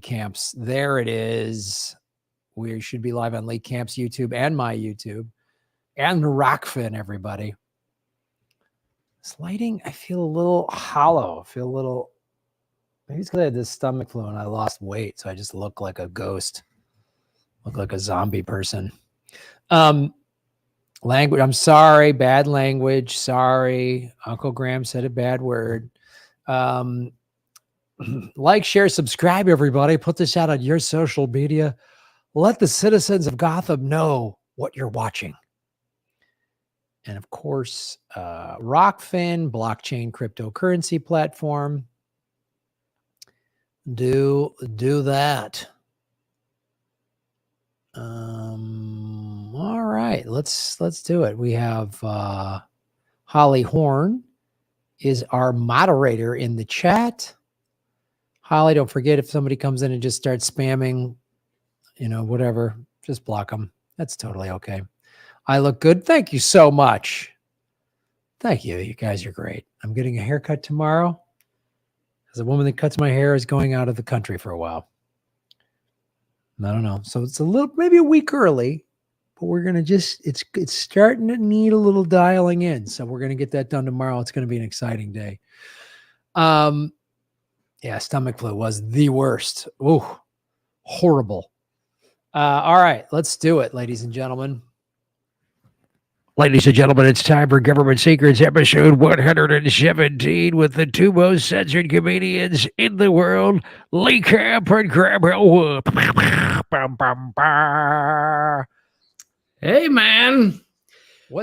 Camps. There it is. We should be live on Lee Camp's YouTube and my YouTube and Rockfin, everybody. This lighting, I feel a little hollow. I feel a little, maybe it's because I had this stomach flu and I lost weight. So I just look like a ghost, look like a zombie person. Language, I'm sorry, bad language. Sorry. Uncle Graham said a bad word. Like, share, subscribe, everybody. Put this out on your social media. Let the citizens of Gotham know what you're watching. And of course, Rockfin, blockchain cryptocurrency platform. Do that. All right, let's do it. We have Holly Horn is our moderator in the chat. Holly, don't forget, if somebody comes in and just starts spamming, whatever, just block them. That's totally okay. I look good. Thank you so much. Thank you. You guys are great. I'm getting a haircut tomorrow because the woman that cuts my hair is going out of the country for a while. I don't know. So it's maybe a week early, but we're going to it's starting to need a little dialing in. So we're going to get that done tomorrow. It's going to be an exciting day. Yeah, stomach flu was the worst. Ooh, horrible. All right, let's do it, ladies and gentlemen. Ladies and gentlemen, it's time for Government Secrets episode 117 with the two most censored comedians in the world, Lee Camp and Graham Elwood. Hey, man.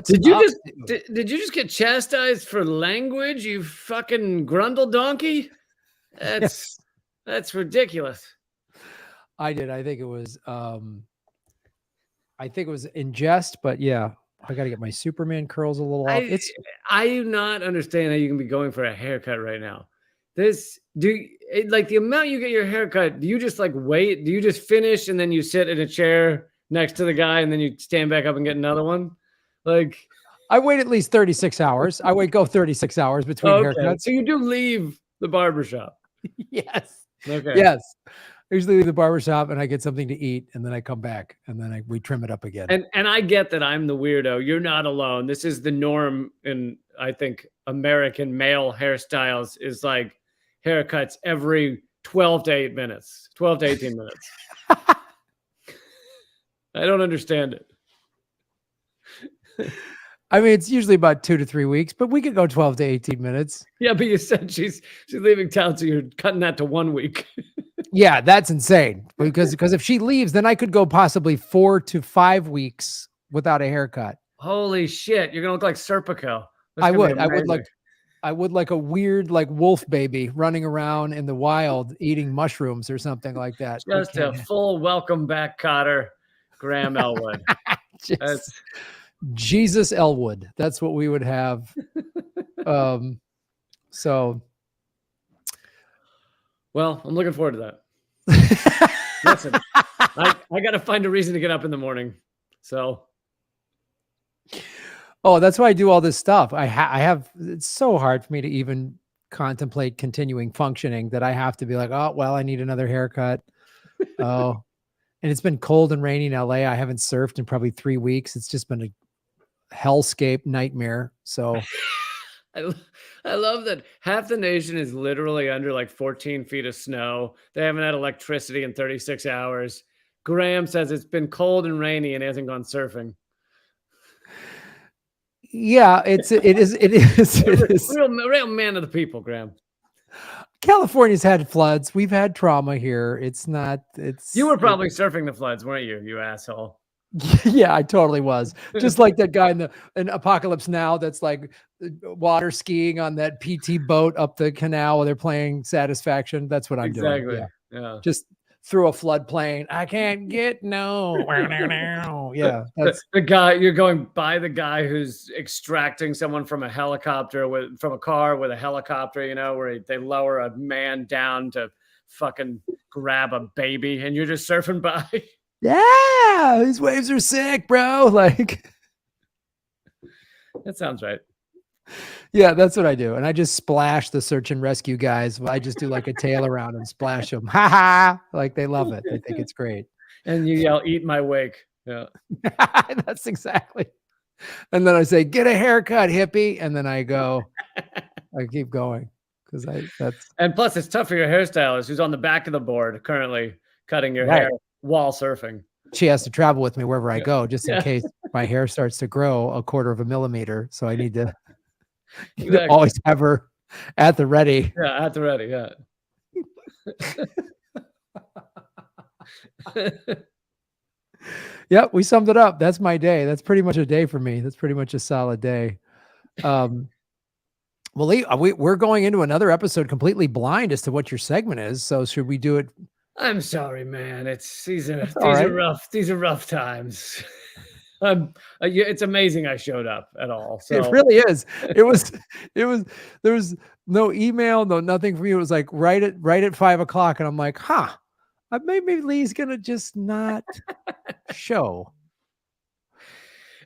Did you just get chastised for language, you fucking grundle donkey? That's ridiculous. I did. I think it was in jest, but yeah. I got to get my Superman curls a little off. I do not understand how you can be going for a haircut right now. Like the amount you get your haircut, do you just like wait? Do you just finish and then you sit in a chair next to the guy and then you stand back up and get another one? Like, I wait at least 36 hours. I go 36 hours between haircuts. So you do leave the barbershop. Yes. Okay. Yes. I usually leave the barbershop and I get something to eat and then I come back and then we trim it up again. And I get that I'm the weirdo. You're not alone. This is the norm in, I think, American male hairstyles is like haircuts every 12 to 18 minutes. I don't understand it. I mean, it's usually about 2 to 3 weeks, but we could go 12 to 18 minutes. Yeah, but you said she's leaving town, so you're cutting that to 1 week. Yeah, that's insane. Because if she leaves, then I could go possibly 4 to 5 weeks without a haircut. Holy shit! You're gonna look like Serpico. I would like a weird wolf baby running around in the wild eating mushrooms or something like that. Just a full welcome back, Cotter, Graham Elwood. That's Jesus Elwood. That's what we would have. So. Well, I'm looking forward to that. Listen, I got to find a reason to get up in the morning. So. Oh, that's why I do all this stuff. I have, it's so hard for me to even contemplate continuing functioning that I have to be like, oh, well, I need another haircut. Oh, and it's been cold and rainy in LA. I haven't surfed in probably 3 weeks. It's just been a hellscape nightmare. So. I love that half the nation is literally under like 14 feet of snow. They haven't had electricity in 36 hours. Graham says it's been cold and rainy and hasn't gone surfing. Yeah, it is. Real man of the people, Graham. California's had floods. We've had trauma here. You were probably surfing the floods, weren't you? You asshole. Yeah, I totally was. Just like that guy in Apocalypse Now that's like water skiing on that PT boat up the canal while they're playing Satisfaction. That's what I'm doing. Yeah. Just through a floodplain. I can't get no. Yeah. That's the guy. You're going by the guy who's extracting someone from a helicopter from a car with a helicopter, where they lower a man down to fucking grab a baby and you're just surfing by. Yeah, these waves are sick, bro. Like, that sounds right. Yeah, that's what I do. And I just splash the search and rescue guys. I just do like a tail around and splash them. Ha ha. Like they love it. They think it's great. And you yell, "Eat my wake." Yeah. That's exactly. And then I say, get a haircut, hippie. And then I keep going. Because that's And plus, it's tough for your hairstylist who's on the back of the board currently cutting your right. hair while surfing. She has to travel with me wherever I Yeah. go, just in Yeah. case my hair starts to grow a quarter of a millimeter. So I need to Exactly. always have her at the ready. Yeah, at the ready. Yeah. Yep, we summed it up. That's my day. That's pretty much a day for me. That's pretty much a solid day. Well, Lee, we're going into another episode completely blind as to what your segment is. So should we do it? I'm sorry, man. These are right. rough. These are rough times. It's amazing I showed up at all. So It really is. It was. There was no email, no nothing from you. It was like right at 5:00, and I'm like, huh. Maybe Lee's gonna just not show.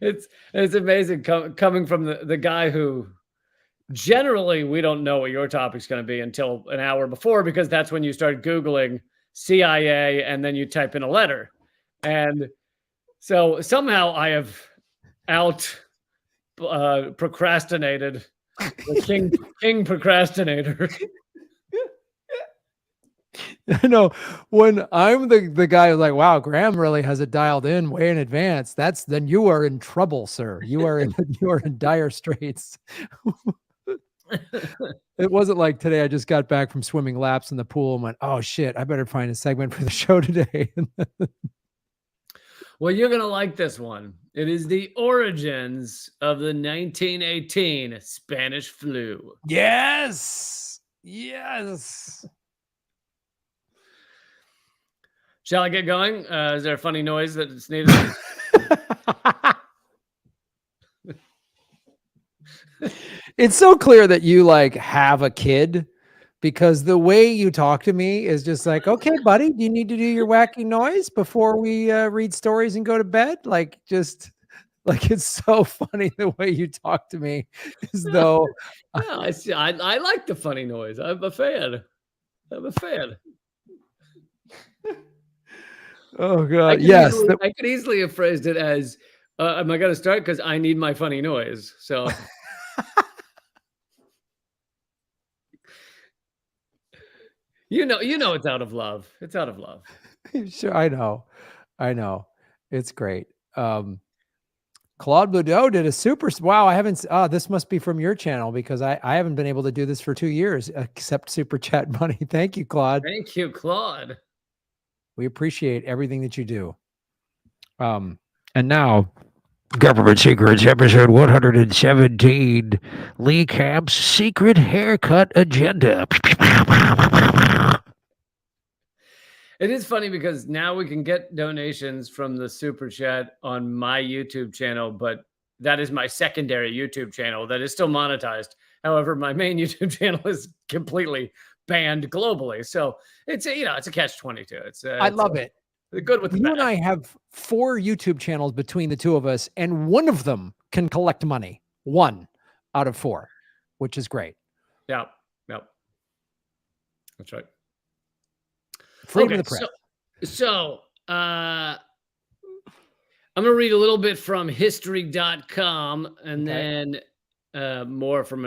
it's amazing coming from the guy who generally we don't know what your topic's going to be until an hour before, because that's when you start Googling CIA and then you type in a letter. And so somehow I have procrastinated the king procrastinator. I know when I'm the guy who's like, wow, Graham really has it dialed in way in advance. Then you are in trouble, sir. You are in dire straits. It wasn't like today. I just got back from swimming laps in the pool and went, oh shit, I better find a segment for the show today. Well, you're going to like this one. It is the origins of the 1918 Spanish flu. Yes. Yes. Shall I get going? Is there a funny noise that's needed? It's so clear that you like have a kid, because the way you talk to me is just like, okay, buddy, do you need to do your wacky noise before we read stories and go to bed? Like, just like, it's so funny the way you talk to me, as though No, I like the funny noise. I'm a fan. Oh god, yes. I could easily have phrased it as, am I going to start? Because I need my funny noise. So you know, it's out of love. It's out of love. Sure, I know. It's great. Claude Boudreau did a super. Wow, I haven't. This must be from your channel, because I haven't been able to do this for 2 years except super chat money. Thank you, Claude. Thank you, Claude. We appreciate everything that you do. And now, Government Secrets, episode 117, Lee Camp's secret haircut agenda. It is funny because now we can get donations from the super chat on my YouTube channel, but that is my secondary YouTube channel that is still monetized. However, my main YouTube channel is completely banned globally. So it's a catch-22. I love it. The good with the you bad. And I have 4 YouTube channels between the two of us, and one of them can collect money. 1 out of 4, which is great. Yep. That's right. Freedom of the press. So I'm going to read a little bit from history.com and then more from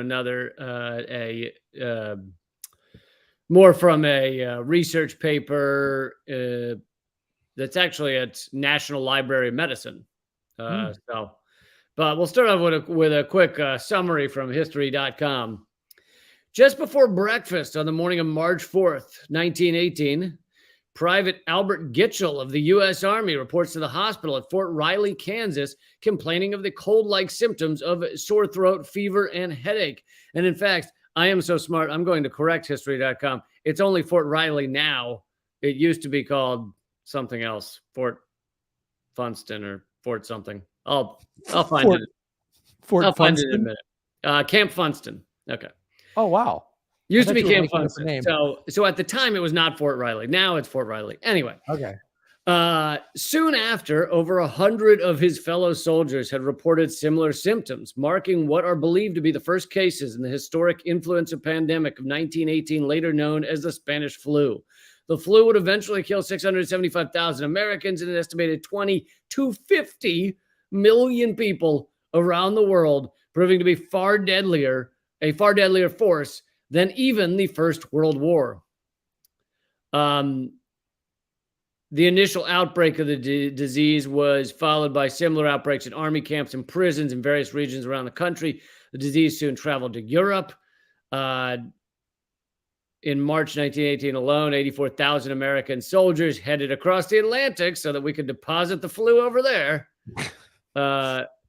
more from a research paper that's actually at National Library of Medicine. But we'll start off with a quick summary from history.com. Just before breakfast on the morning of March 4th, 1918, Private Albert Gitchell of the U.S. Army reports to the hospital at Fort Riley, Kansas, complaining of the cold-like symptoms of sore throat, fever, and headache. And in fact, I am so smart, I'm going to correct history.com. It's only Fort Riley now. It used to be called something else, Fort Funston or Fort something. I'll find it. I'll find it in a minute. Camp Funston. Okay. Oh, wow. Used to be Camp Funston. So at the time, it was not Fort Riley. Now it's Fort Riley. Anyway. Okay. Soon after, over 100 of his fellow soldiers had reported similar symptoms, marking what are believed to be the first cases in the historic influenza pandemic of 1918, later known as the Spanish flu. The flu would eventually kill 675,000 Americans and an estimated 20 to 50 million people around the world, proving to be a far deadlier force than even the First World War. The initial outbreak of the disease was followed by similar outbreaks in army camps and prisons in various regions around the country. The disease soon traveled to Europe. In March 1918 alone, 84,000 American soldiers headed across the Atlantic so that we could deposit the flu over there.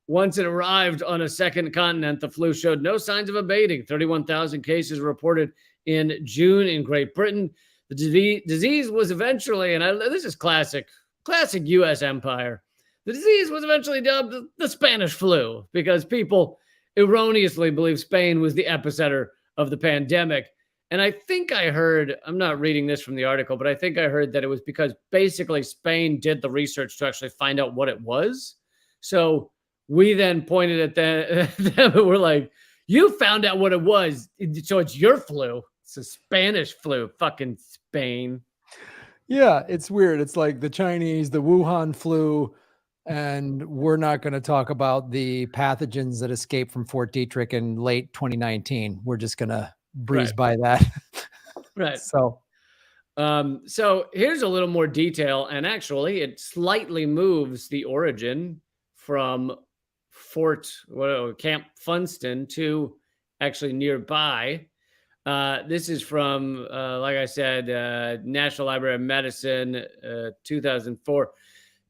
Once it arrived on a second continent, the flu showed no signs of abating. 31,000 cases reported in June in Great Britain. The disease was eventually, and this is classic U.S. empire. The disease was eventually dubbed the Spanish flu because people erroneously believed Spain was the epicenter of the pandemic. And I think I heard, I'm not reading this from the article, but I think I heard that it was because basically Spain did the research to actually find out what it was. So we then pointed at them and we're like, you found out what it was, so it's your flu. It's a Spanish flu, fucking Spain. Yeah, it's weird. It's like the Chinese, the Wuhan flu, and we're not going to talk about the pathogens that escaped from Fort Detrick in late 2019. We're just going to breeze by that. Right. So here's a little more detail, and actually it slightly moves the origin from Camp Funston to actually nearby. This is from, like I said, National Library of Medicine, 2004.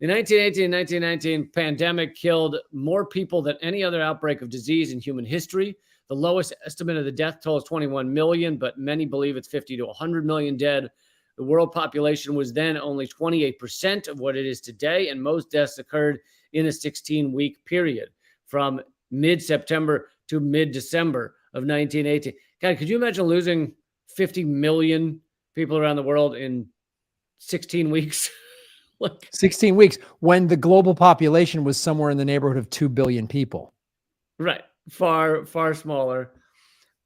The 1918-1919 pandemic killed more people than any other outbreak of disease in human history. The lowest estimate of the death toll is 21 million, but many believe it's 50 to 100 million dead. The world population was then only 28% of what it is today, and most deaths occurred in a 16-week period from mid-September to mid-December of 1918. God, could you imagine losing 50 million people around the world in 16 weeks? 16 weeks when the global population was somewhere in the neighborhood of 2 billion people. Right. Far, far smaller.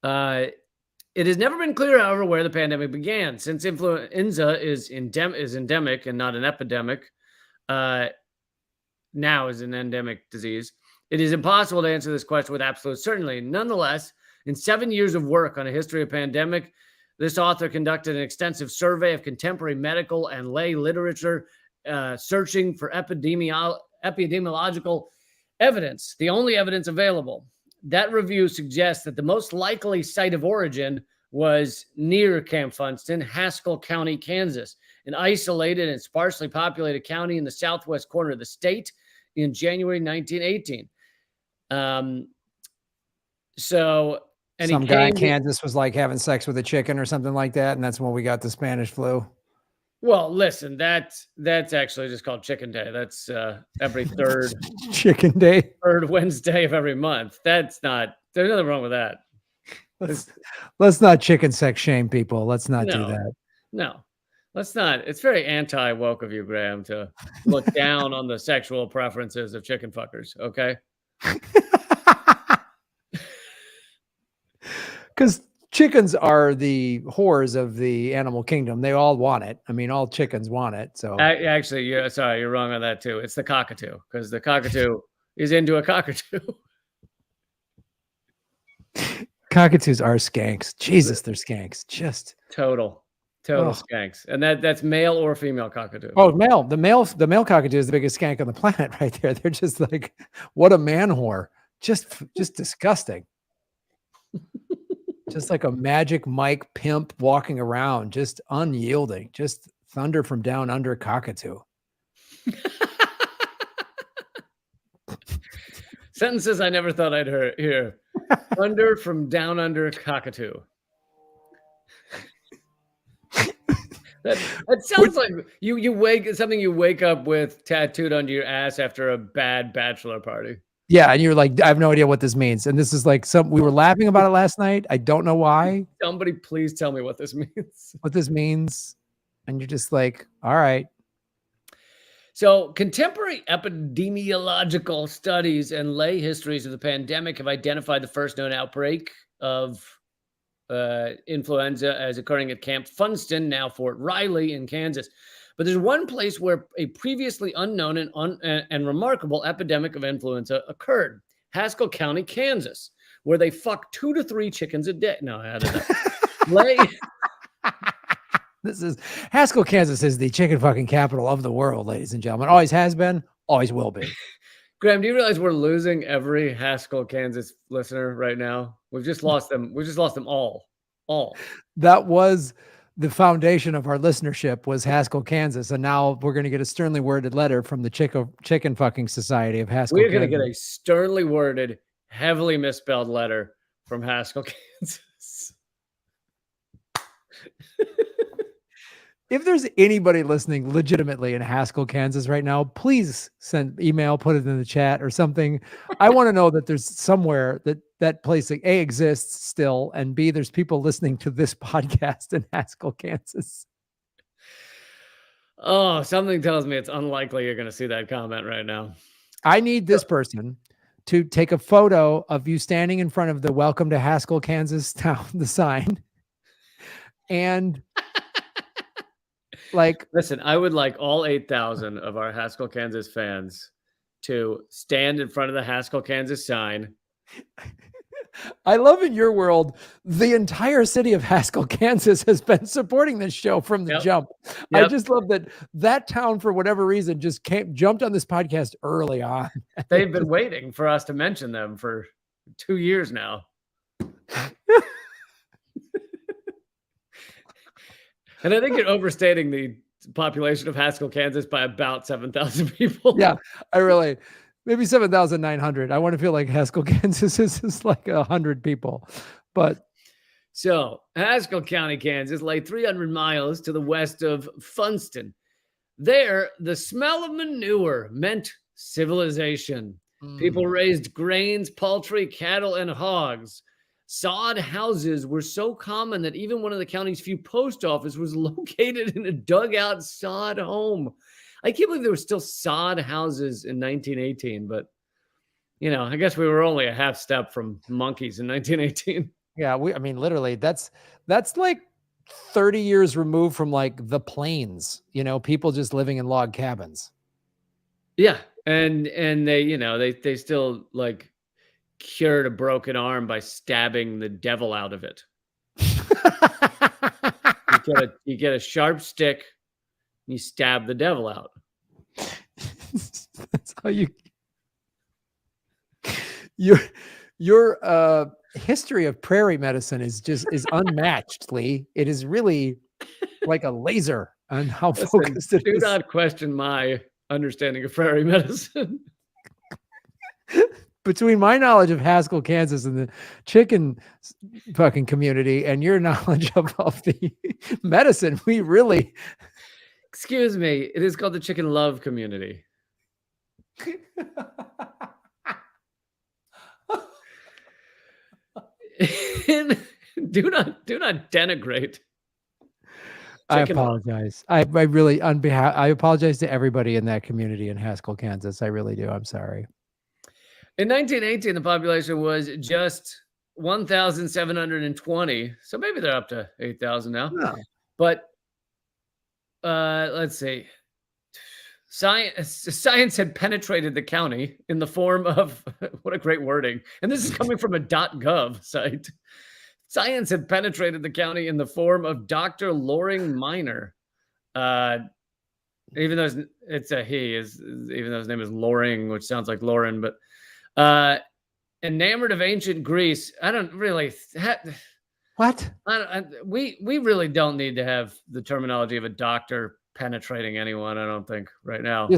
It has never been clear, however, where the pandemic began. Since influenza is endemic and not an epidemic, now is an endemic disease, it is impossible to answer this question with absolute certainty. Nonetheless, in 7 years of work on a history of pandemic, this author conducted an extensive survey of contemporary medical and lay literature, searching for epidemiological evidence, the only evidence available. That review suggests that the most likely site of origin was near Camp Funston, Haskell County, Kansas, an isolated and sparsely populated county in the southwest corner of the state in January 1918. Some guy in Kansas was like having sex with a chicken or something like that, and that's when we got the Spanish flu. Well, listen, that's actually just called Chicken Day. That's every third Chicken Day, third Wednesday of every month. There's nothing wrong with that. Let's not chicken sex shame people. Let's not do that. No, let's not. It's very anti-woke of you, Graham, to look down on the sexual preferences of chicken fuckers. Okay. Because chickens are the whores of the animal kingdom. They all want it. I mean, all chickens want it. So actually, you're wrong on that too. It's the cockatoo, because the cockatoo is into a cockatoo. Cockatoos are skanks. Jesus, they're skanks. Just total skanks. And that's male or female cockatoo. Oh, male. The male cockatoo is the biggest skank on the planet right there. They're just like, what a man whore. Just disgusting. Just like a Magic Mike pimp walking around, just unyielding, just thunder from down under cockatoo. Sentences I never thought I'd hear. Thunder from down under cockatoo. That sounds like you wake up with tattooed onto your ass after a bad bachelor party. Yeah, and you're like, I have no idea what this means. And this is like we were laughing about it last night. I don't know why. Somebody please tell me what this means. What this means. And you're just like, all right. So, contemporary epidemiological studies and lay histories of the pandemic have identified the first known outbreak of influenza as occurring at Camp Funston, now Fort Riley in Kansas. But there's one place where a previously unknown and remarkable epidemic of influenza occurred: Haskell County, Kansas, where they fuck 2 to 3 chickens a day. No, I don't know. Lay. This is Haskell, Kansas is the chicken fucking capital of the world, ladies and gentlemen. Always has been, always will be. Graham, do you realize we're losing every Haskell, Kansas listener right now? We've just lost them. We've just lost them all. All. That was the foundation of our listenership, was Haskell, Kansas. And now we're going to get a sternly worded letter from the Chicken Fucking Society of Haskell, We're going to Kansas. get a sternly worded, heavily misspelled letter from Haskell, Kansas. If there's anybody listening legitimately in Haskell, Kansas right now, please send email, put it in the chat or something. I want to know that there's somewhere that place A, exists still, and B, there's people listening to this podcast in Haskell, Kansas. Oh, something tells me it's unlikely you're going to see that comment right now. I need this person to take a photo of you standing in front of the "Welcome to Haskell, Kansas" town, the sign, and like, listen, I would like all 8,000 of our Haskell, Kansas fans to stand in front of the Haskell, Kansas sign. I love in your world, the entire city of Haskell, Kansas has been supporting this show from the jump. I just love that town, for whatever reason, just jumped on this podcast early on. They've been waiting for us to mention them for 2 years now. And I think you're overstating the population of Haskell, Kansas by about 7,000 people. Yeah, maybe 7,900. I want to feel like Haskell, Kansas is like 100 people. But so Haskell County, Kansas lay 300 miles to the west of Funston. There, the smell of manure meant civilization. People raised grains, poultry, cattle, and hogs. Sod houses were so common that even one of the county's few post office was located in a dugout sod home. I can't believe there were still sod houses in 1918, but, I guess we were only a half step from monkeys in 1918. Yeah, I mean, literally, that's like 30 years removed from like the plains, people just living in log cabins. Yeah, and they, they still like cured a broken arm by stabbing the devil out of it. you get a sharp stick, and you stab the devil out. That's how your history of prairie medicine is unmatched, Lee. It is really like a laser on how focused it is. Do not question my understanding of prairie medicine. Between my knowledge of Haskell, Kansas and the chicken fucking community and your knowledge of the medicine, we really... Excuse me. It is called the Chicken Love Community. Do not denigrate. I apologize. I really, I apologize to everybody in that community in Haskell, Kansas. I really do. I'm sorry. In 1918, the population was just 1,720. So maybe they're up to 8,000 now. No. But let's see. Science had penetrated the county in the form of, what a great wording. And this is coming from a .gov site. Science had penetrated the county in the form of Dr. Loring Minor. Even though it's a he, even though his name is Loring, which sounds like Lauren, but enamored of ancient Greece. I don't really... What? We really don't need to have the terminology of a doctor penetrating anyone, I don't think, right now.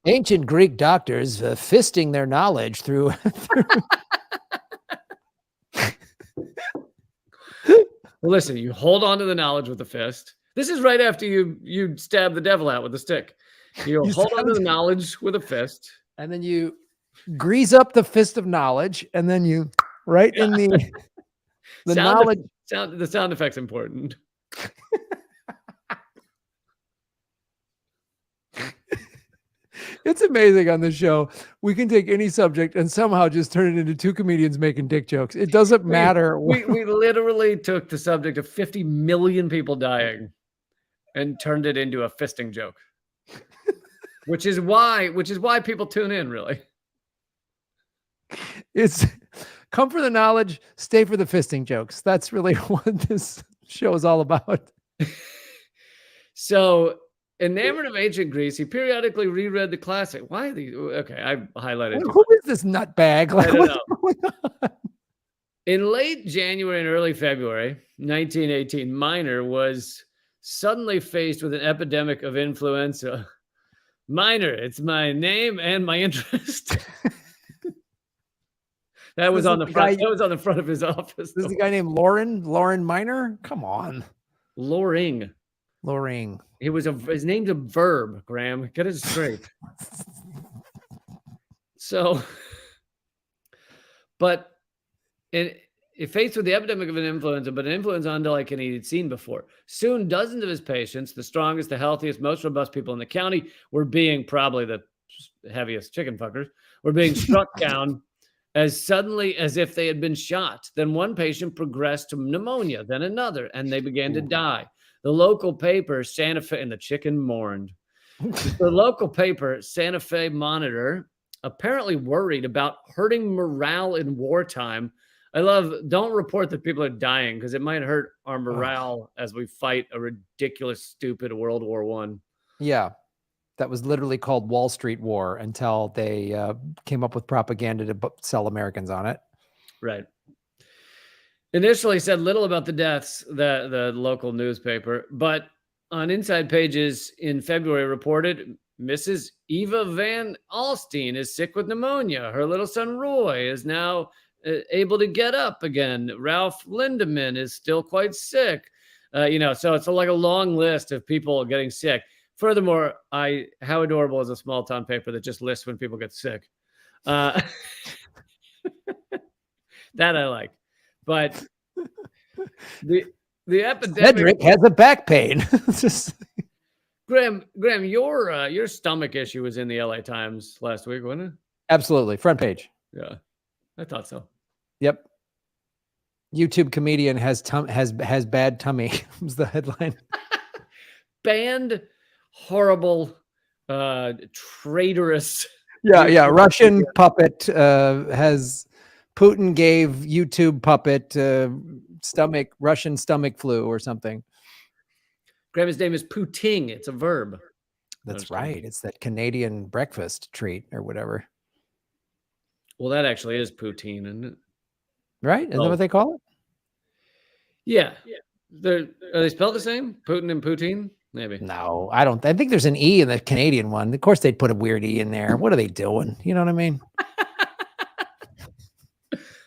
Ancient Greek doctors fisting their knowledge through... Well, listen, you hold on to the knowledge with a fist. This is right after you stab the devil out with a stick. You hold on to the knowledge with a fist. And then you grease up the fist of knowledge, and then you in the knowledge. The sound effect's important. It's amazing on this show. We can take any subject and somehow just turn it into two comedians making dick jokes. It doesn't matter. We literally took the subject of 50 million people dying and turned it into a fisting joke. Which is why people tune in, really. It's come for the knowledge, stay for the fisting jokes. That's really what this show is all about. So, enamored of ancient Greece, he periodically reread the classic. Why are these? Okay, I highlighted. Who is this nutbag? Like, I don't what's know. going on? In late January and early February 1918, Miner was suddenly faced with an epidemic of influenza. Miner, it's my name and my interest. That was on the front. That was on the front of his office. This is the guy named Lauren Miner. Come on, Loring. His name's a verb, Graham. Get it straight. So, but faced with the epidemic of an influenza, but an influenza unlike any he'd seen before. Soon, dozens of his patients, the strongest, the healthiest, most robust people in the county, were being probably the heaviest chicken fuckers, were being struck down as suddenly as if they had been shot. Then one patient progressed to pneumonia, then another, and they began to die. The local paper, Santa Fe, and the chicken mourned. The local paper, Santa Fe Monitor, apparently worried about hurting morale in wartime. I love, don't report that people are dying because it might hurt our morale as we fight a ridiculous, stupid World War I. Yeah. That was literally called Wall Street War until they came up with propaganda to sell Americans on it. Right. Initially said little about the deaths, the local newspaper, but on inside pages in February reported Mrs. Eva Van Alstine is sick with pneumonia. Her little son Roy is now able to get up again. Ralph Lindemann is still quite sick. So it's like a long list of people getting sick. Furthermore, how adorable is a small town paper that just lists when people get sick? That I like. But the epidemic. Cedric has a back pain. Graham, your stomach issue was in the LA Times last week, wasn't it? Absolutely, front page. Yeah, I thought so. Yep. YouTube comedian has bad tummy was the headline. Banned, horrible, traitorous. Yeah. Russian puppet has Putin gave YouTube puppet Russian stomach flu or something. Grandma's name is Poutine. It's a verb. That's right. It's that Canadian breakfast treat or whatever. Well, that actually is poutine, isn't it? Right? Isn't that what they call it? Yeah. Are they spelled the same? Putin and poutine? Maybe. No, I don't. I think there's an E in the Canadian one. Of course, they'd put a weird E in there. What are they doing? You know what I mean?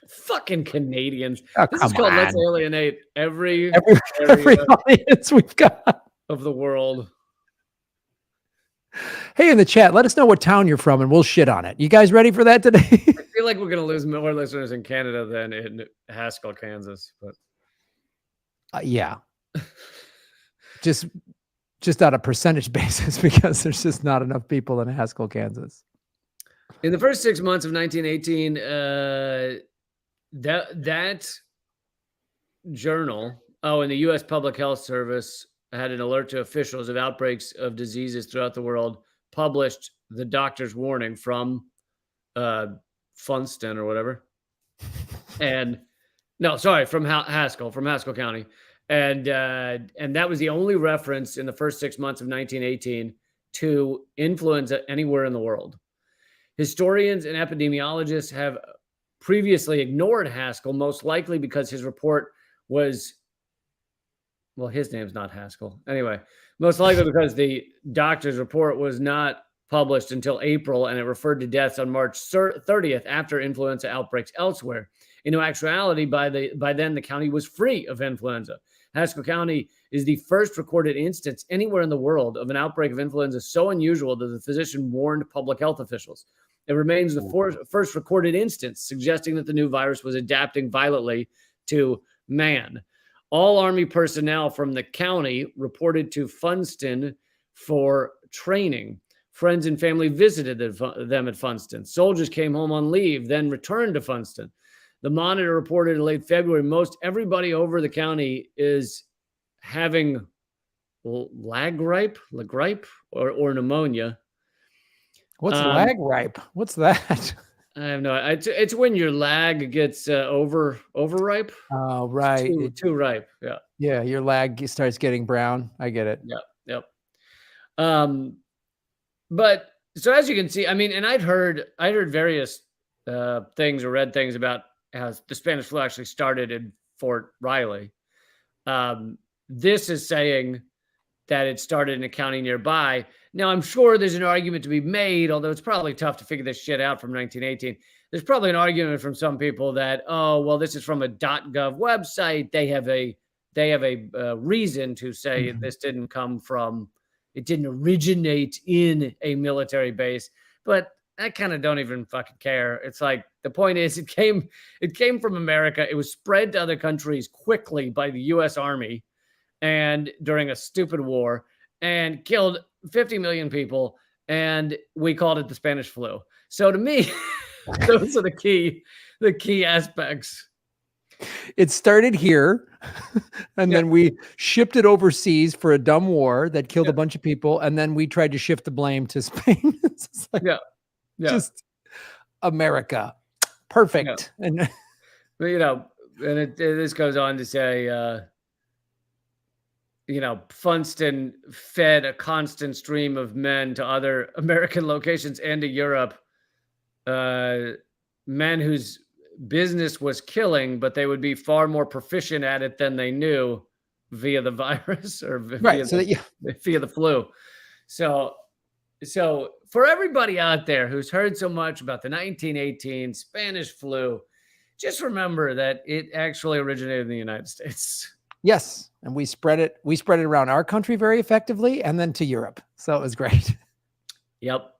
Fucking Canadians. Oh, this is called Let's Alienate every audience we've got of the world. Hey, in the chat, let us know what town you're from and we'll shit on it. You guys ready for that today? I feel like we're going to lose more listeners in Canada than in Haskell, Kansas. But yeah. just on a percentage basis because there's just not enough people in Haskell, Kansas. In the first 6 months of 1918, that journal, and the U.S. Public Health Service had an alert to officials of outbreaks of diseases throughout the world, published the doctor's warning from Funston or whatever. From Haskell County. And that was the only reference in the first 6 months of 1918 to influenza anywhere in the world. Historians and epidemiologists have previously ignored Haskell, most likely because his report was, well, his name's not Haskell. Anyway, most likely because the doctor's report was not published until April, and it referred to deaths on March 30th after influenza outbreaks elsewhere. In actuality, by then, the county was free of influenza. Haskell County is the first recorded instance anywhere in the world of an outbreak of influenza so unusual that the physician warned public health officials. It remains the first recorded instance, suggesting that the new virus was adapting violently to man. All Army personnel from the county reported to Funston for training. Friends and family visited them at Funston. Soldiers came home on leave, then returned to Funston. The Monitor reported in late February, most everybody over the county is having lag gripe or pneumonia. What's lag ripe? What's that? I have no. It's when your lag gets overripe. Oh, right. Too ripe. Yeah. Yeah, your lag starts getting brown. I get it. Yep. But so as you can see, I mean, and I'd heard various things or read things about how the Spanish flu actually started in Fort Riley. This is saying that it started in a county nearby. Now, I'm sure there's an argument to be made, although it's probably tough to figure this shit out from 1918. There's probably an argument from some people that, oh, well, this is from a .gov website. They have a reason to say this didn't come from, it didn't originate in a military base. But I kind of don't even fucking care. It's like, the point is, it came from America. It was spread to other countries quickly by the U.S. Army and during a stupid war, and killed 50 million people, and we called it the Spanish flu. So to me, those are the key aspects. It started here, and then we shipped it overseas for a dumb war that killed a bunch of people, and then we tried to shift the blame to Spain. It's like, just America. Perfect. And this goes on to say, Funston fed a constant stream of men to other American locations and to Europe. Men whose business was killing, but they would be far more proficient at it than they knew via the virus or via the flu. So for everybody out there who's heard so much about the 1918 Spanish flu, just remember that it actually originated in the United States. Yes, and we spread it around our country very effectively, and then to Europe. So it was great. Yep.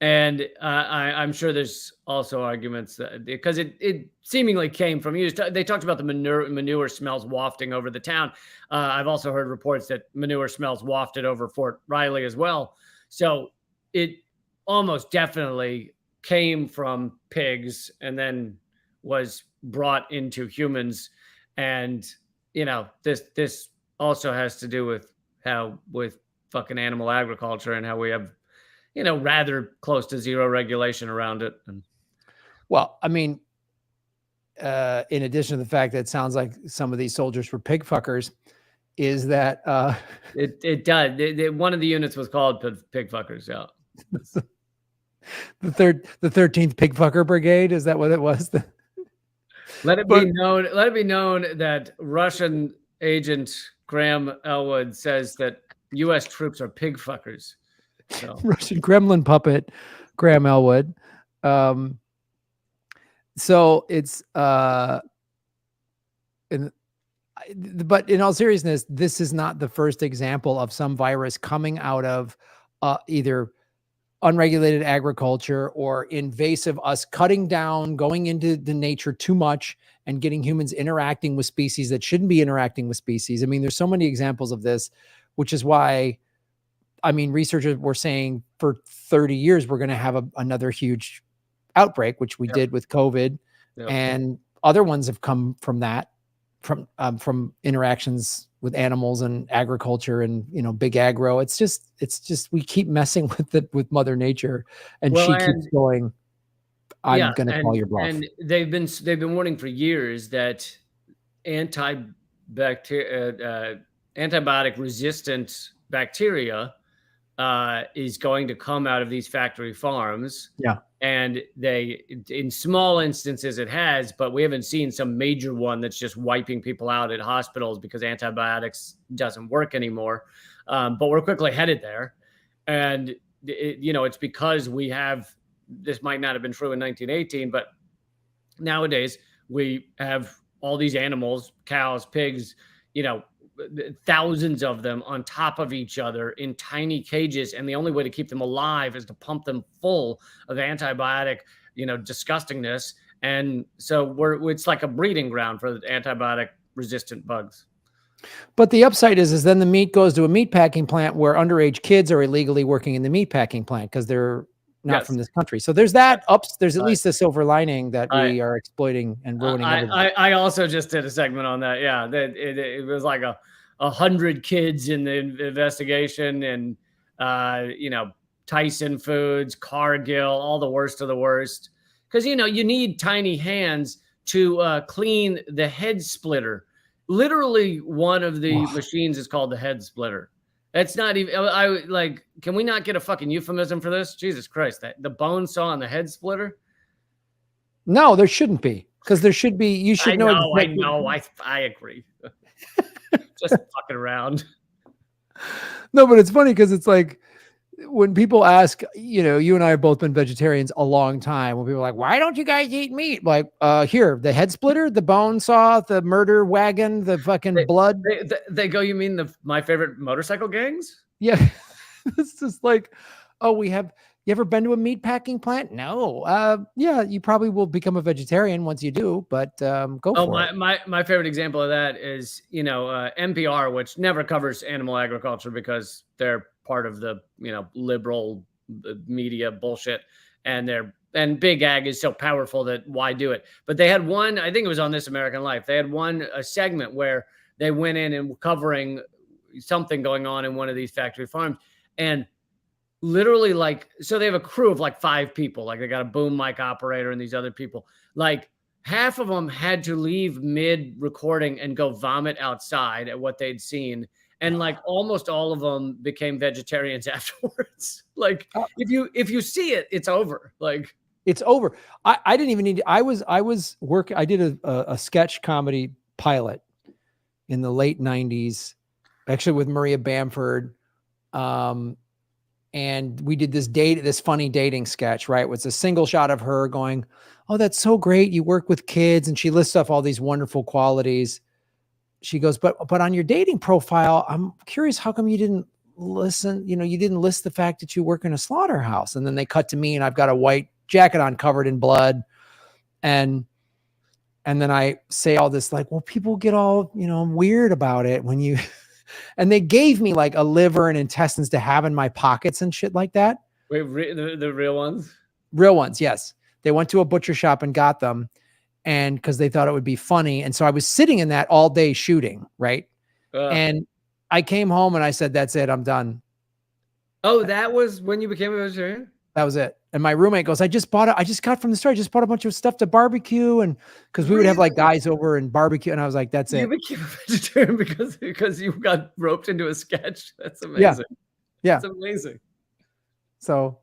And I'm sure there's also arguments that, because it seemingly came from you. They talked about the manure smells wafting over the town. I've also heard reports that manure smells wafted over Fort Riley as well. So it almost definitely came from pigs and then was brought into humans. And this also has to do with fucking animal agriculture and how we have, rather close to zero regulation around it. Well, I mean, in addition to the fact that it sounds like some of these soldiers were pig fuckers, is that it does. One of the units was called pig fuckers. Yeah. The 13th Pig Fucker Brigade, is that what it was? Let it be known that Russian agent Graham Elwood says that U.S. troops are pig fuckers. So. Russian Kremlin puppet Graham Elwood. So it's but in all seriousness, this is not the first example of some virus coming out of either unregulated agriculture or invasive, us cutting down, going into the nature too much and getting humans interacting with species that shouldn't be interacting with species. I mean, there's so many examples of this, which is why, I mean, researchers were saying for 30 years, we're going to have another huge outbreak, which we did with COVID, and other ones have come from that, from interactions with animals and agriculture and, big agro. It's just, we keep messing with Mother Nature, and she keeps going, I'm going to call your bluff. And they've been warning for years that antibiotic resistant bacteria is going to come out of these factory farms. Yeah. And in small instances it has, but we haven't seen some major one that's just wiping people out at hospitals because antibiotics doesn't work anymore. But we're quickly headed there. And, it's because we have, this might not have been true in 1918, but nowadays we have all these animals, cows, pigs, thousands of them on top of each other in tiny cages. And the only way to keep them alive is to pump them full of antibiotic, disgustingness. And so it's like a breeding ground for antibiotic resistant bugs. But the upside is then the meat goes to a meat packing plant where underage kids are illegally working in the meat packing plant because they're not from this country. So there's that there's at least a silver lining that we are exploiting and ruining everything. I also just did a segment on that. Yeah, that it was like 100 kids in the investigation, and Tyson Foods, Cargill, all the worst of the worst. Because you need tiny hands to clean the head splitter. Literally, one of the machines is called the head splitter. It's not even. I like. Can we not get a fucking euphemism for this? Jesus Christ! The bone saw and the head splitter. No, there shouldn't be, because there should be. You should know. I know. I agree. Just fucking around. No, but it's funny because it's like when people ask, you and I have both been vegetarians a long time. When people are like, "Why don't you guys eat meat?" Like, here, the head splitter, the bone saw, the murder wagon, the fucking blood. They go. You mean my favorite motorcycle gangs? Yeah, it's just like, oh, you ever been to a meat packing plant? No. Yeah, you probably will become a vegetarian once you do, but go for it. My favorite example of that is, NPR, which never covers animal agriculture because they're part of the, liberal media bullshit. And big ag is so powerful that why do it? But they had one, I think it was on This American Life. They had a segment where they went in and were covering something going on in one of these factory farms. And literally, so they have a crew of 5 people. Like, they got a boom mic operator and these other people. Like, half of them had to leave mid recording and go vomit outside at what they'd seen. And almost all of them became vegetarians afterwards. If you see it, it's over. It's over. I didn't even need to, I was working. I did a sketch comedy pilot in the late 90s, actually with Maria Bamford. And we did this funny dating sketch, right? It was a single shot of her going, "Oh, that's so great. You work with kids." And she lists off all these wonderful qualities. She goes, but on your dating profile, I'm curious, how come you didn't listen? You didn't list the fact that you work in a slaughterhouse. And then they cut to me and I've got a white jacket on covered in blood. And then I say all this well, people get all, weird about it when you, and they gave me a liver and intestines to have in my pockets and shit like that. Wait, the real ones? Real ones, yes. They went to a butcher shop and got them, and because they thought it would be funny. And so I was sitting in that all day shooting, right? And I came home and I said, "That's it, I'm done." Oh, that was when you became a vegetarian? That was it. And my roommate goes, I just got from the store. I just bought a bunch of stuff to barbecue. And because we would have guys over and barbecue. And I was like, that's it. You became a vegetarian because you got roped into a sketch. That's amazing. Yeah. That's amazing. So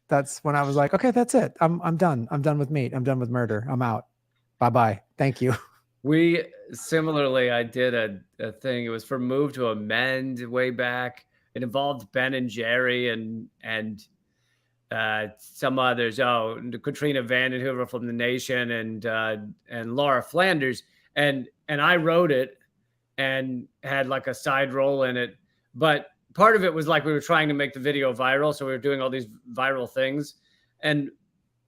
that's when I was like, okay, that's it. I'm done. I'm done with meat. I'm done with murder. I'm out. Bye-bye. Thank you. We similarly, I did a thing. It was for Move to Amend way back. It involved Ben and Jerry and some others. Oh, Katrina Vanden Heuvel from The Nation and Laura Flanders. And I wrote it and had a side role in it. But part of it was we were trying to make the video viral. So we were doing all these viral things. And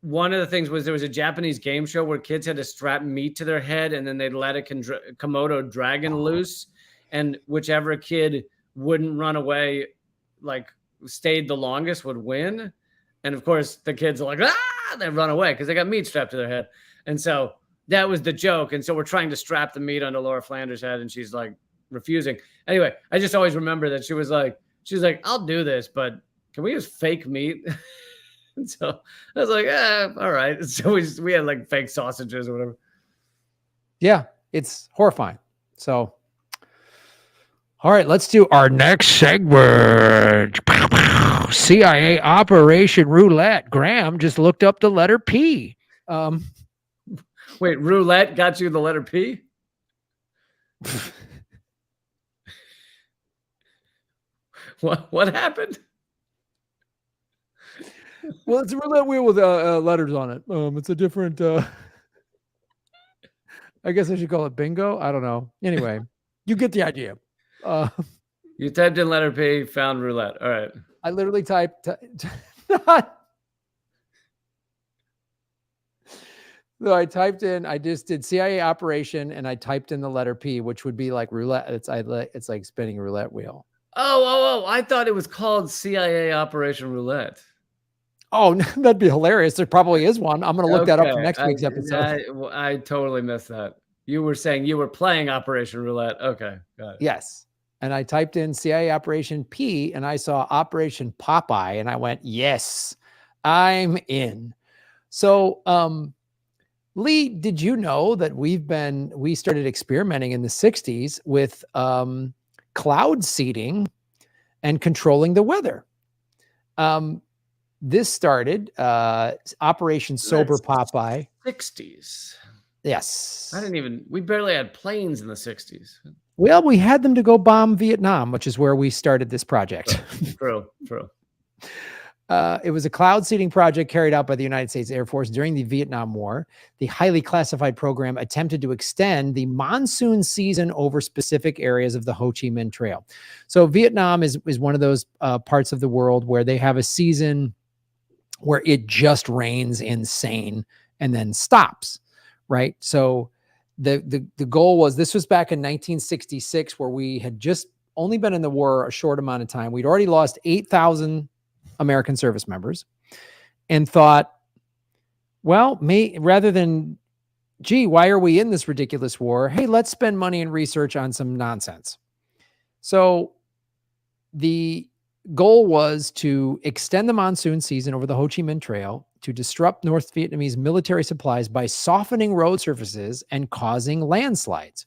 one of the things was there was a Japanese game show where kids had to strap meat to their head and then they'd let a Komodo dragon loose. And whichever kid wouldn't run away, stayed the longest, would win. And of course, the kids are they run away because they got meat strapped to their head. And so that was the joke. And so we're trying to strap the meat onto Laura Flanders' head, and she's refusing. Anyway, I just always remember that she was like, "I'll do this, but can we use fake meat?" And so I was like, all right. So we had fake sausages or whatever. Yeah, it's horrifying. So, all right, let's do our next segment. CIA Operation Roulette. Graham just looked up the letter P. Wait, roulette got you the letter P? What happened? Well, it's a roulette wheel with letters on it. It's a different. I guess I should call it bingo. I don't know. Anyway, you get the idea. You typed in letter P, found roulette. All right. I literally typed. So I typed in, I just did CIA operation and I typed in the letter P, which would be like roulette. It's like spinning a roulette wheel. Oh! I thought it was called CIA Operation Roulette. Oh, that'd be hilarious. There probably is one. I'm going to look that up for Okay, next week's episode. I totally missed that. You were saying you were playing Operation Roulette. Okay, got it. Yes. And I typed in CIA Operation P and I saw Operation Popeye and I went, yes, I'm in. So, Lee, did you know that we started experimenting in the 60s with cloud seeding and controlling the weather? This started Operation Sober Popeye. 60s. Yes. We barely had planes in the 60s. Well, we had them to go bomb Vietnam, which is where we started this project. True. It was a cloud seeding project carried out by the United States Air Force during the Vietnam War. The highly classified program attempted to extend the monsoon season over specific areas of the Ho Chi Minh Trail. So Vietnam is one of those parts of the world where they have a season where it just rains insane and then stops, right? So the goal was, this was back in 1966, where we had just only been in the war a short amount of time. We'd already lost 8,000 American service members and thought, well, rather than, gee, why are we in this ridiculous war? Hey, let's spend money and research on some nonsense. So the goal was to extend the monsoon season over the Ho Chi Minh Trail, to disrupt North Vietnamese military supplies by softening road surfaces and causing landslides.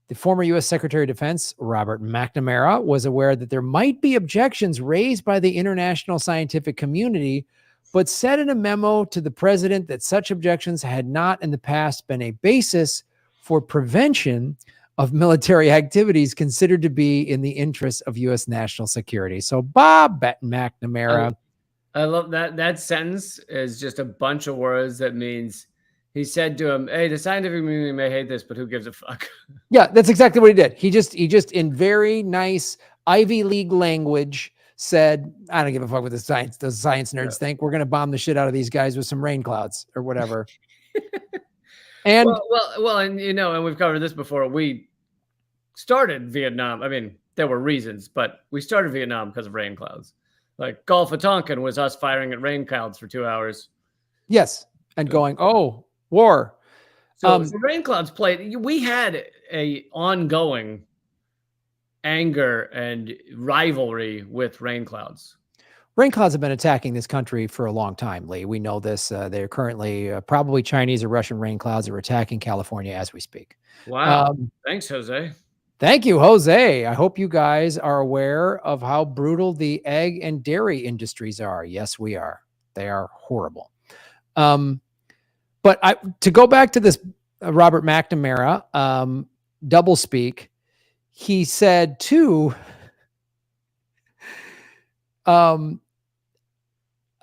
The former U.S. Secretary of Defense, Robert McNamara, was aware that there might be objections raised by the international scientific community, but said in a memo to the president that such objections had not in the past been a basis for prevention of military activities considered to be in the interests of U.S. national security. So Bob McNamara. I love that. That sentence is just a bunch of words that means he said to him, hey, the scientific community may hate this, but who gives a fuck? Yeah, that's exactly what he did. He just in very nice Ivy League language said, I don't give a fuck what the science nerds think. We're going to bomb the shit out of these guys with some rain clouds or whatever. And well, and and we've covered this before. We started Vietnam. I mean, there were reasons, but we started Vietnam because of rain clouds. Like Gulf of Tonkin was us firing at rain clouds for 2 hours. Yes. And going, oh, war. So rain clouds played. We had a ongoing anger and rivalry with rain clouds. Rain clouds have been attacking this country for a long time, Lee. We know this. They're currently probably Chinese or Russian rain clouds that are attacking California as we speak. Wow. Thanks, Jose. Thank you, Jose. I hope you guys are aware of how brutal the egg and dairy industries are. Yes, we are. They are horrible. But to go back to this Robert McNamara doublespeak, he said too,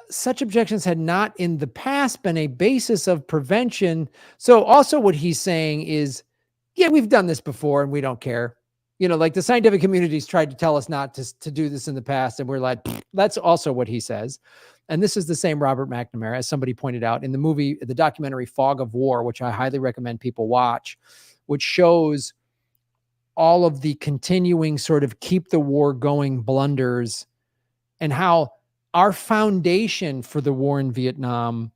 such objections had not in the past been a basis of prevention. So also what he's saying is, yeah, we've done this before and we don't care. Like the scientific community's tried to tell us not to do this in the past. And we're like, that's also what he says. And this is the same Robert McNamara, as somebody pointed out in the documentary Fog of War, which I highly recommend people watch, which shows all of the continuing sort of keep the war going blunders and how our foundation for the war in Vietnam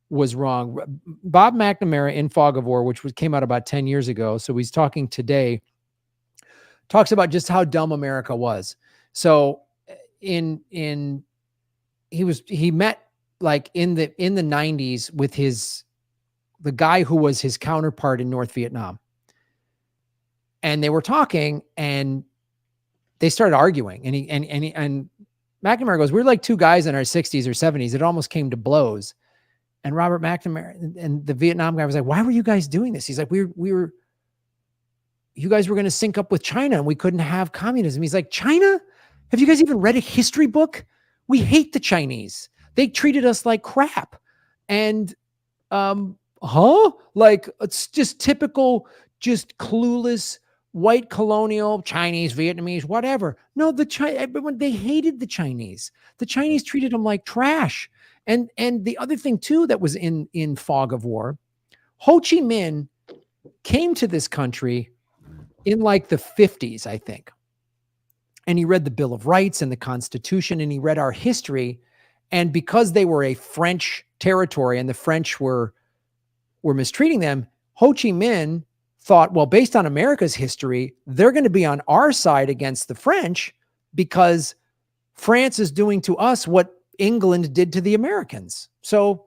was wrong. Bob McNamara in Fog of War, which came out about 10 years ago, so he's talking today, talks about just how dumb America was. So he met like in the 90s with the guy who was his counterpart in North Vietnam. And they were talking and they started arguing and McNamara goes, we're like two guys in our 60s or 70s. It almost came to blows. And Robert McNamara and the Vietnam guy was like, why were you guys doing this? He's like, you guys were going to sync up with China and we couldn't have communism. He's like, China? Have you guys even read a history book? We hate the Chinese. They treated us like crap. And, like it's just typical, just clueless white colonial Chinese, Vietnamese, whatever. No, everyone, they hated the Chinese. The Chinese treated them like trash. And the other thing too, that was in Fog of War Ho Chi Minh came to this country in like the 50s, I think. And he read the Bill of Rights and the Constitution, and he read our history. And because they were a French territory and the French were mistreating them, Ho Chi Minh thought, well, based on America's history, they're going to be on our side against the French because France is doing to us what England did to the Americans. So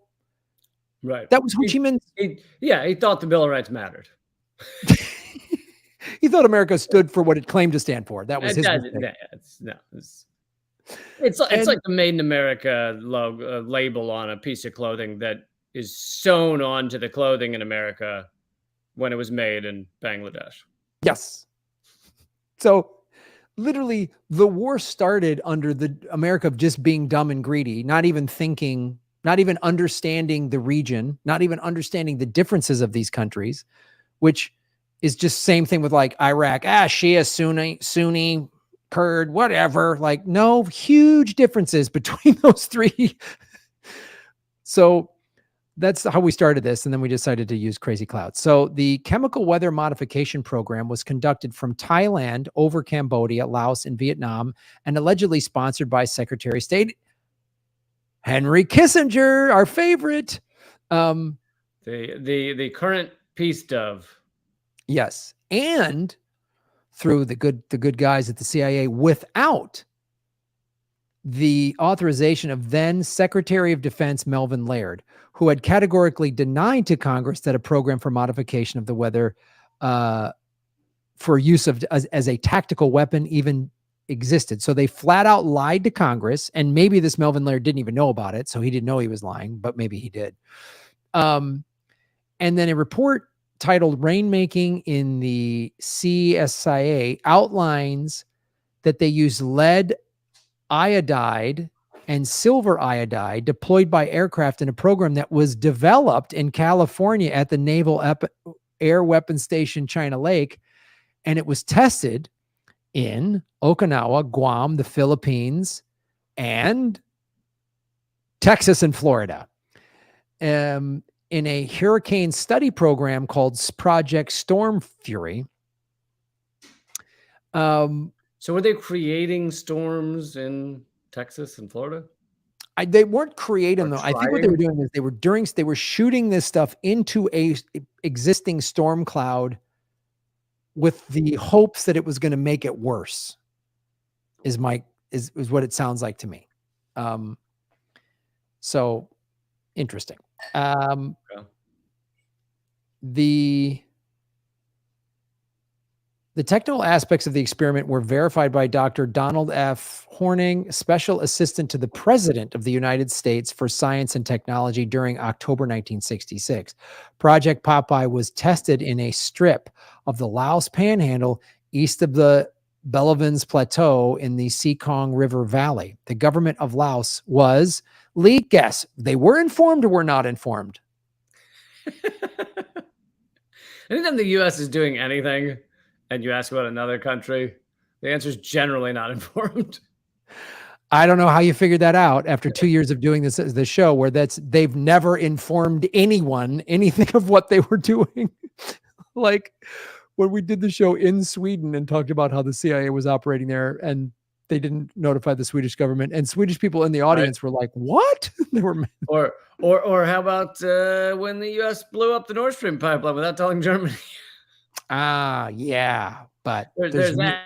right. That was Ho Chi Minh. He thought the Bill of Rights mattered. He thought America stood for what it claimed to stand for. That was his mistake. It's like the Made in America label on a piece of clothing that is sewn onto the clothing in America when it was made in Bangladesh. Yes. So literally the war started under the America of just being dumb and greedy, not even thinking, not even understanding the region, not even understanding the differences of these countries, which is just same thing with like Iraq, Shia, Sunni, Kurd, whatever. Like no huge differences between those three. So that's how we started this. And then we decided to use crazy clouds. So the chemical weather modification program was conducted from Thailand over Cambodia, Laos, and Vietnam, and allegedly sponsored by Secretary of State Henry Kissinger, our favorite. The current peace dove. Yes. And through the good guys at the CIA without the authorization of then Secretary of Defense Melvin Laird, who had categorically denied to Congress that a program for modification of the weather for use of as a tactical weapon even existed. So they flat out lied to Congress, and maybe this Melvin Laird didn't even know about it, so he didn't know he was lying, but maybe he did. And then a report titled Rainmaking in the CSIA outlines that they use lead iodide and silver iodide deployed by aircraft in a program that was developed in California at the Naval Air Weapons Station, China Lake. And it was tested in Okinawa, Guam, the Philippines, and Texas and Florida. In a hurricane study program called Project Storm Fury. So were they creating storms in Texas and Florida? They weren't creating them. I think what they were doing is they were shooting this stuff into a existing storm cloud with the hopes that it was going to make it worse. Is what it sounds like to me. So interesting. The technical aspects of the experiment were verified by Dr. Donald F. Horning, Special Assistant to the President of the United States for Science and Technology during October 1966. Project Popeye was tested in a strip of the Laos Panhandle east of the Belevins Plateau in the Sekong River Valley. The government of Laos was, Lee, guess, they were informed or were not informed? Anytime the U.S. is doing anything and you ask about another country, the answer is generally not informed. I don't know how you figured that out after 2 years of doing this show where they've never informed anyone anything of what they were doing. Like when we did the show in Sweden and talked about how the CIA was operating there and they didn't notify the Swedish government, and Swedish people in the audience were like, what? They were Or how about when the U.S. blew up the Nord Stream pipeline without telling Germany? Yeah, but there's that.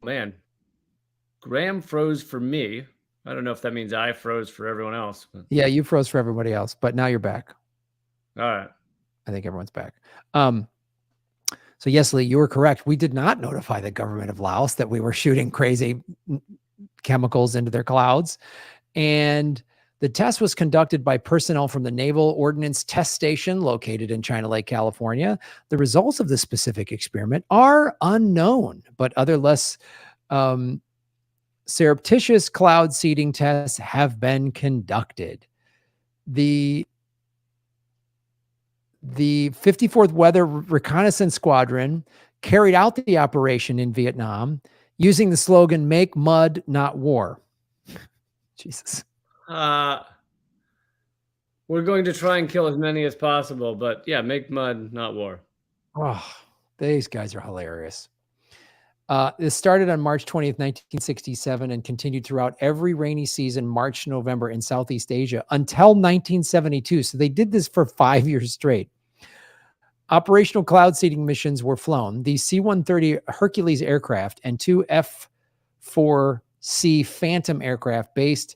Man, Graham froze for me. I don't know if that means I froze for everyone else. But... Yeah, you froze for everybody else, but now you're back. All right. I think everyone's back. So yes, Lee, you were correct. We did not notify the government of Laos that we were shooting crazy chemicals into their clouds. And the test was conducted by personnel from the Naval Ordnance Test Station located in China Lake, California. The results of this specific experiment are unknown, but other less surreptitious cloud seeding tests have been conducted. The 54th Weather Reconnaissance Squadron carried out the operation in Vietnam using the slogan, "Make mud, not war." Jesus. We're going to try and kill as many as possible, but yeah, make mud, not war. Oh, these guys are hilarious. This started on March 20th, 1967, and continued throughout every rainy season, March, November, in Southeast Asia until 1972. So they did this for 5 years straight. Operational cloud seeding missions were flown. The C-130 Hercules aircraft and two F-4C Phantom aircraft based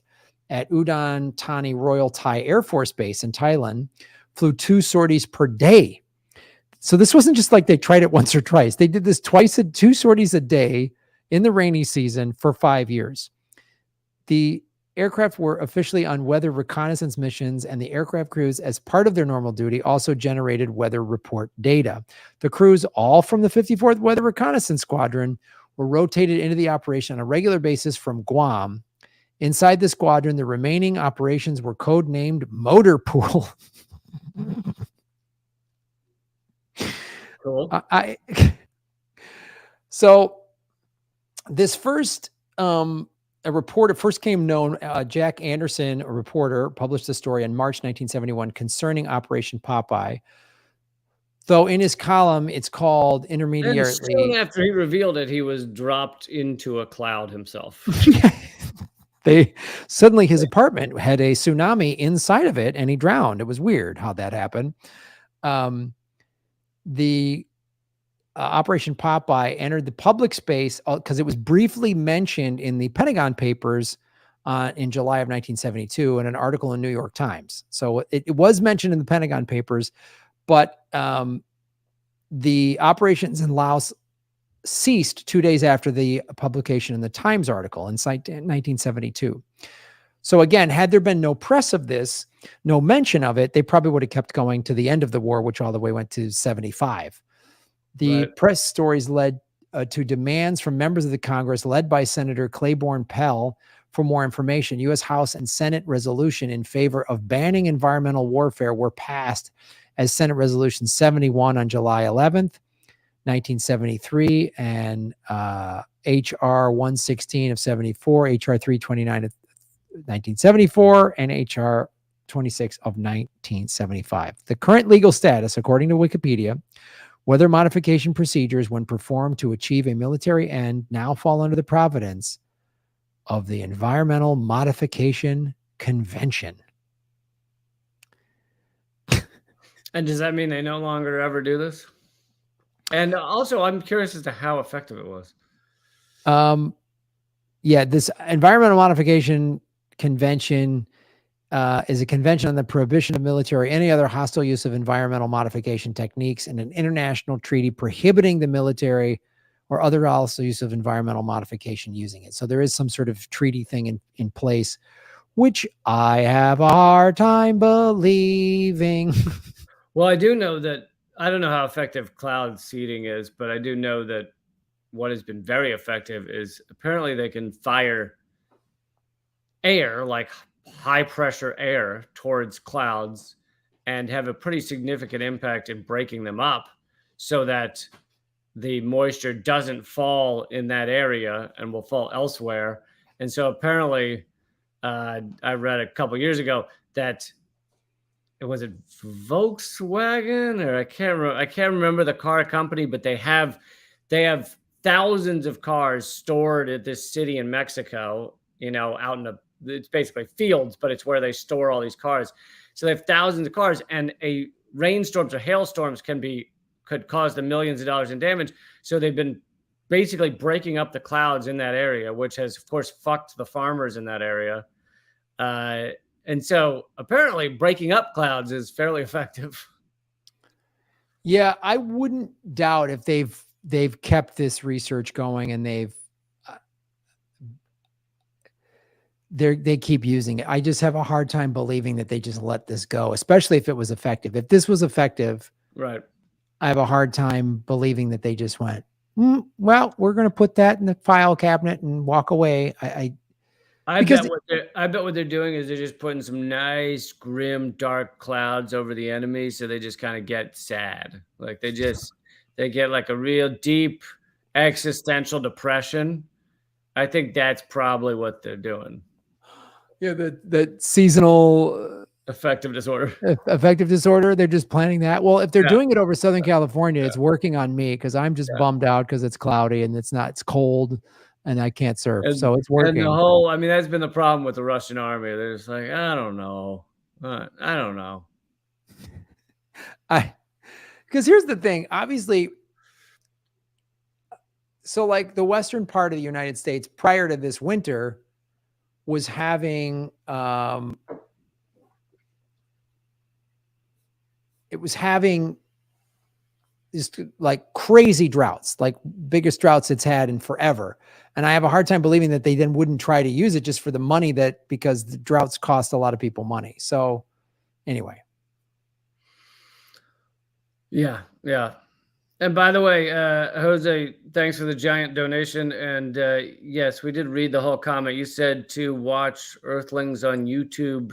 at Udon Thani Royal Thai Air Force Base in Thailand flew 2 sorties per day. So this wasn't just like they tried it once or twice. They did this 2 sorties a day in the rainy season for 5 years. The aircraft were officially on weather reconnaissance missions, and the aircraft crews, as part of their normal duty, also generated weather report data. The crews, all from the 54th Weather Reconnaissance Squadron, were rotated into the operation on a regular basis from Guam. Inside the squadron, the remaining operations were codenamed Motor Pool. Cool. So this first a reporter first came known, Jack Anderson, a reporter, published a story in March 1971 concerning Operation Popeye. Though in his column, it's called intermediately. And soon after he revealed it, he was dropped into a cloud himself. Suddenly his apartment had a tsunami inside of it and he drowned. It was weird how that happened. The Operation Popeye entered the public space because it was briefly mentioned in the Pentagon Papers in July of 1972 in an article in New York Times. So it was mentioned in the Pentagon Papers, but the operations in Laos ceased 2 days after the publication in the Times article in 1972. So again, had there been no press of this, no mention of it, they probably would have kept going to the end of the war, which all the way went to 75. The press stories led to demands from members of the Congress, led by Senator Claiborne Pell, for more information. U.S. House and Senate resolution in favor of banning environmental warfare were passed as Senate Resolution 71 on July 11th, 1973, and H.R. 116 of 74, H.R. 329 of 1974, and H.R. 26 of 1975. The current legal status, according to Wikipedia, weather modification procedures, when performed to achieve a military end, now fall under the providence of the Environmental Modification Convention. And does that mean they no longer ever do this? And also, I'm curious as to how effective it was. Yeah, this Environmental Modification Convention is a convention on the prohibition of military or any other hostile use of environmental modification techniques, and an international treaty prohibiting the military or other hostile use of environmental modification using it. So there is some sort of treaty thing in place, which I have a hard time believing. Well, I do know that, I don't know how effective cloud seeding is, but I do know that what has been very effective is apparently they can fire air, like high pressure air, towards clouds and have a pretty significant impact in breaking them up so that the moisture doesn't fall in that area and will fall elsewhere. And so apparently, I read a couple years ago that it was it Volkswagen, or I can't remember the car company, but they have thousands of cars stored at this city in Mexico, out in it's basically fields, but it's where they store all these cars. So they have thousands of cars, and rainstorms or hailstorms could cause them millions of dollars in damage. So they've been basically breaking up the clouds in that area, which has, of course, fucked the farmers in that area. And so apparently breaking up clouds is fairly effective. Yeah, I wouldn't doubt if they've kept this research going, and they keep using it. I just have a hard time believing that they just let this go, especially if it was effective. If this was effective, right, I have a hard time believing that they just went, well, we're going to put that in the file cabinet and walk away. I bet what they're doing is they're just putting some nice, grim, dark clouds over the enemy, so they just kind of get sad. Like they get like a real deep existential depression. I think that's probably what they're doing. Yeah, that seasonal Affective disorder. Affective disorder. They're just planning that. Well, if they're Yeah. doing it over Southern California, it's working on me because I'm just Yeah. bummed out because it's cloudy and it's cold and I can't surf. So it's And the working. whole, I mean, that's been the problem with the Russian army. They're just like, I don't know. I don't know. Because here's the thing, obviously. So like the western part of the United States prior to this winter was having it was having these like crazy droughts, like biggest droughts it's had in forever. And I have a hard time believing that they then wouldn't try to use it just for the money because the droughts cost a lot of people money. So anyway. Yeah. Yeah. And by the way, Jose, thanks for the giant donation. And yes, we did read the whole comment. You said to watch Earthlings on YouTube,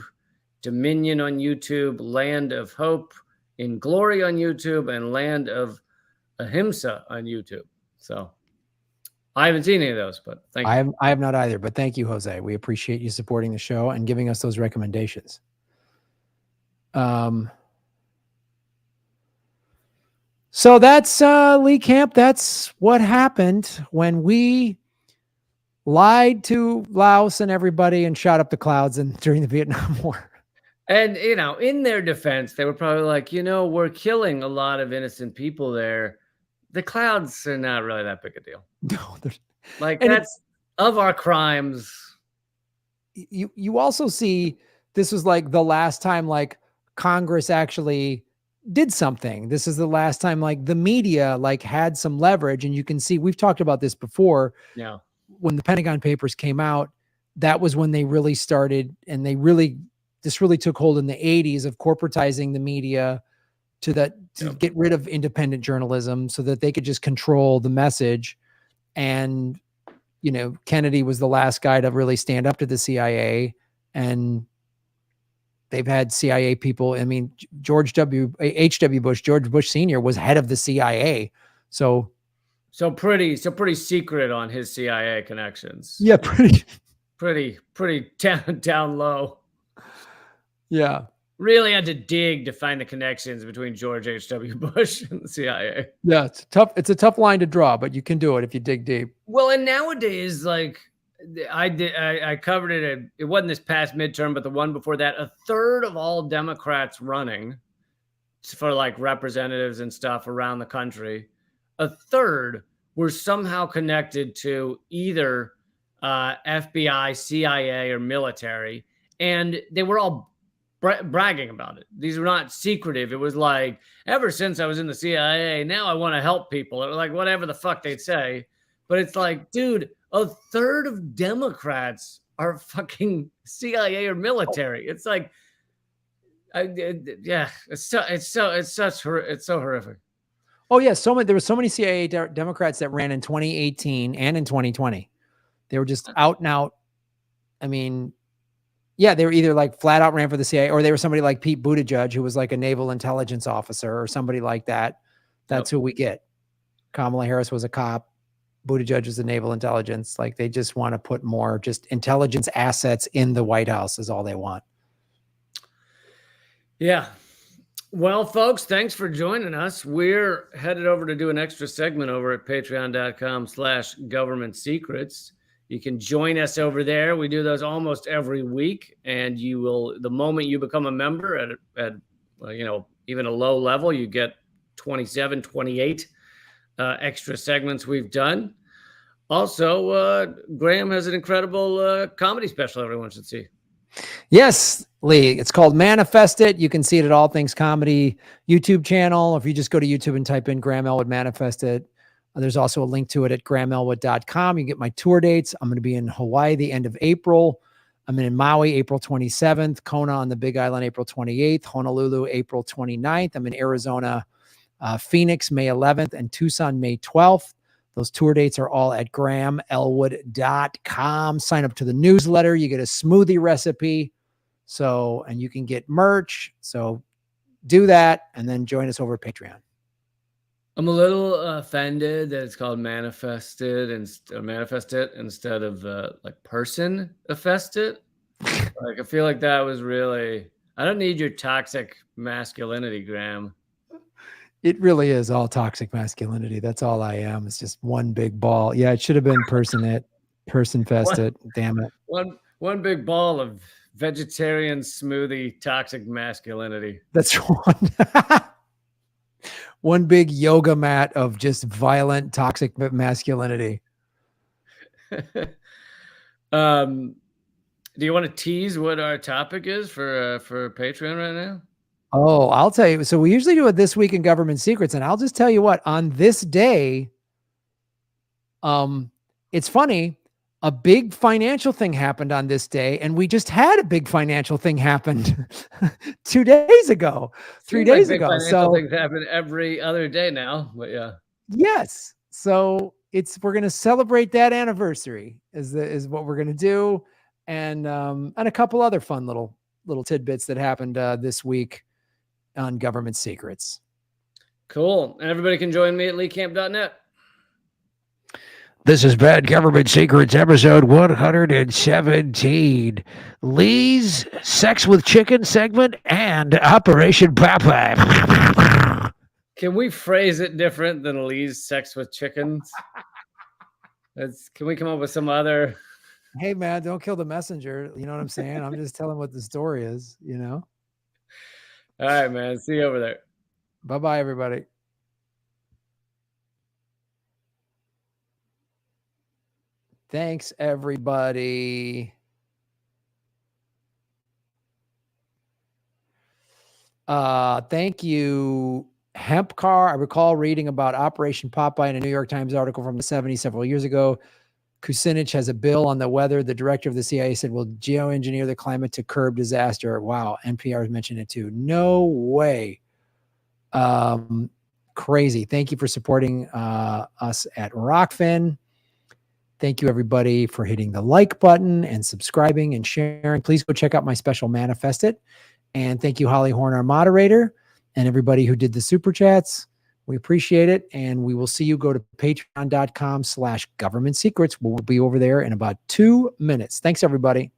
Dominion on YouTube, Land of Hope in Glory on YouTube, and Land of Ahimsa on YouTube. So I haven't seen any of those, but thank you. I have not either, but thank you, Jose. We appreciate you supporting the show and giving us those recommendations. So that's Lee Camp. That's what happened when we lied to Laos and everybody and shot up the clouds during the Vietnam War. And, you know, in their defense, they were probably like, you know, we're killing a lot of innocent people there. The clouds are not really that big a deal. No, like that's of our crimes. You also see this was like the last time like Congress actually did something. This is the last time like the media like had some leverage, and you can see we've talked about this before. Yeah. When the Pentagon Papers came out, that was when they really started, and this really took hold in the 80s of corporatizing the media to get rid of independent journalism so that they could just control the message. And, you know, Kennedy was the last guy to really stand up to the CIA, and they've had CIA people. I mean, George Bush Sr. was head of the CIA. So pretty secret on his CIA connections. Yeah, pretty down low. Yeah. Really had to dig to find the connections between George H.W. Bush and the CIA. Yeah, it's a tough line to draw, but you can do it if you dig deep. Well, and nowadays, like I covered it. It wasn't this past midterm, but the one before that. A third of all Democrats running for like representatives and stuff around the country, a third were somehow connected to either FBI, CIA, or military, and they were all bragging about it. These were not secretive. It was like, ever since I was in the CIA, now I want to help people. It was like whatever the fuck they'd say. But it's like, dude, a third of Democrats are fucking CIA or military. It's like, yeah, it's so horrific. Oh yeah, there were so many CIA Democrats that ran in 2018 and in 2020. They were just out and out. I mean, yeah, they were either like flat out ran for the CIA, or they were somebody like Pete Buttigieg, who was like a naval intelligence officer or somebody like that. That's who we get. Kamala Harris was a cop. Buttigieg was a naval intelligence. Like they just want to put more just intelligence assets in the White House is all they want. Yeah. Well, folks, thanks for joining us. We're headed over to do an extra segment over at patreon.com/government secrets. You can join us over there. We do those almost every week, and you will, the moment you become a member at you know, even a low level, you get 27, 28 extra segments we've done. Also, Graham has an incredible comedy special everyone should see. Yes, Lee. It's called Manifest It. You can see it at All Things Comedy YouTube channel. If you just go to YouTube and type in Graham Elwood Manifest It, there's also a link to it at grahamelwood.com. You get my tour dates. I'm going to be in Hawaii the end of April. I'm in Maui April 27th, Kona on the Big Island April 28th, Honolulu April 29th. I'm in Arizona, Phoenix May 11th, and Tucson May 12th. Those tour dates are all at grahamelwood.com. Sign up to the newsletter. You get a smoothie recipe. And you can get merch. So do that and then join us over at Patreon. I'm a little offended that it's called Manifest It instead of like Person Affest It. Like I feel like that was really, I don't need your toxic masculinity, Graham. It really is all toxic masculinity. That's all I am. It's just one big ball. Yeah, it should have been person fested. Damn it. One big ball of vegetarian smoothie toxic masculinity. That's one big yoga mat of just violent toxic masculinity. Do you want to tease what our topic is for Patreon right now? Oh, I'll tell you. So we usually do it this week in government secrets, and I'll just tell you what, on this day, it's funny, a big financial thing happened on this day, and we just had a big financial thing happen 2 days ago, 3 days big ago. Financial So things happen every other day now, but yeah. yes. So we're going to celebrate that anniversary is what we're going to do. And a couple other fun little tidbits that happened this week on government secrets. Cool. And everybody can join me at leecamp.net. This is Bad Government Secrets, episode 117. Lee's Sex with Chicken segment and Operation Popeye. Can we phrase it different than Lee's Sex with Chickens? Can we come up with some other... Hey, man, don't kill the messenger. You know what I'm saying? I'm just telling what the story is, you know? All right, man. See you over there. Bye-bye, everybody. Thanks, everybody. Thank you, Hemp Car. I recall reading about Operation Popeye in a New York Times article from the 70s several years ago. Kucinich has a bill on the weather. The director of the CIA said, we'll geoengineer the climate to curb disaster. Wow, NPR has mentioned it too. No way. Crazy. Thank you for supporting us at Rockfin. Thank you, everybody, for hitting the like button and subscribing and sharing. Please go check out my special Manifest It. And thank you, Holly Horn, our moderator, and everybody who did the super chats. We appreciate it. And we will see you. Go to patreon.com/government secrets. We'll be over there in about 2 minutes. Thanks, everybody.